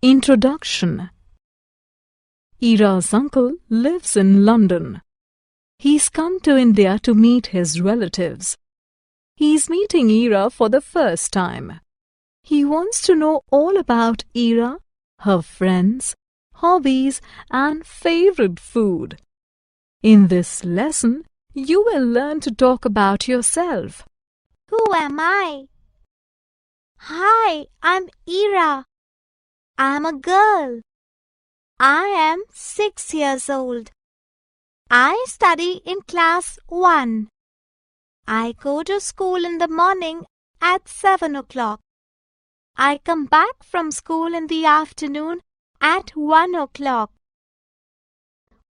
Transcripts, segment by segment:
Introduction. Ira's uncle lives in London. He's come to India to meet his relatives. He's meeting Ira for the first time. He wants to know all about Ira, her friends, hobbies, and favorite food. In this lesson, you will learn to talk about yourself. Who am I? Hi, I'm Ira. I'm a girl. I am 6 years old. I study in class 1. I go to school in the morning at 7 o'clock. I come back from school in the afternoon at 1 o'clock.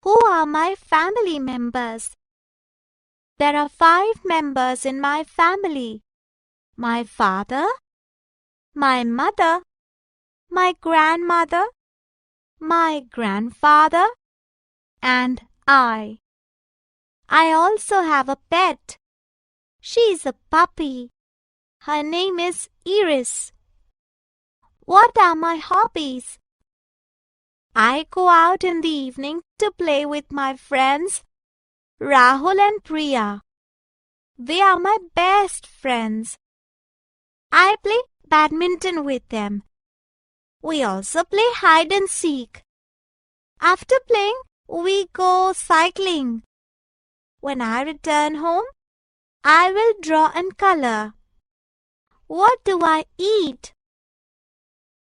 Who are my family members? There are 5 members in my family. My father, my mother, my grandmother, my grandfather, and I. I also have a pet. She's a puppy. Her name is Iris. What are my hobbies? I go out in the evening to play with my friends, Rahul and Priya. They are my best friends. I play badminton with them. We also play hide and seek. After playing, we go cycling. When I return home, I will draw and color. What do I eat?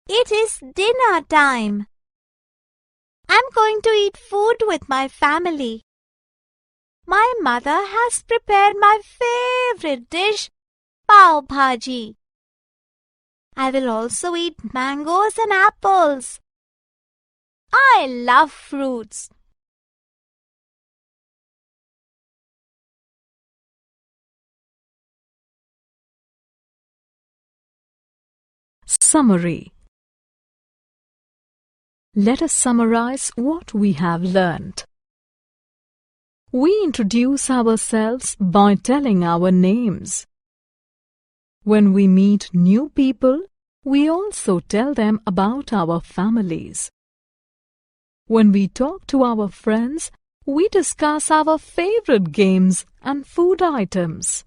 It is dinner time. I'm going to eat food with my family. My mother has prepared my favorite dish, pav bhaji. I will also eat mangoes and apples. I love fruits. Summary. Let us summarize what we have learnt. We introduce ourselves by telling our names. When we meet new people, we also tell them about our families. When we talk to our friends, we discuss our favorite games and food items.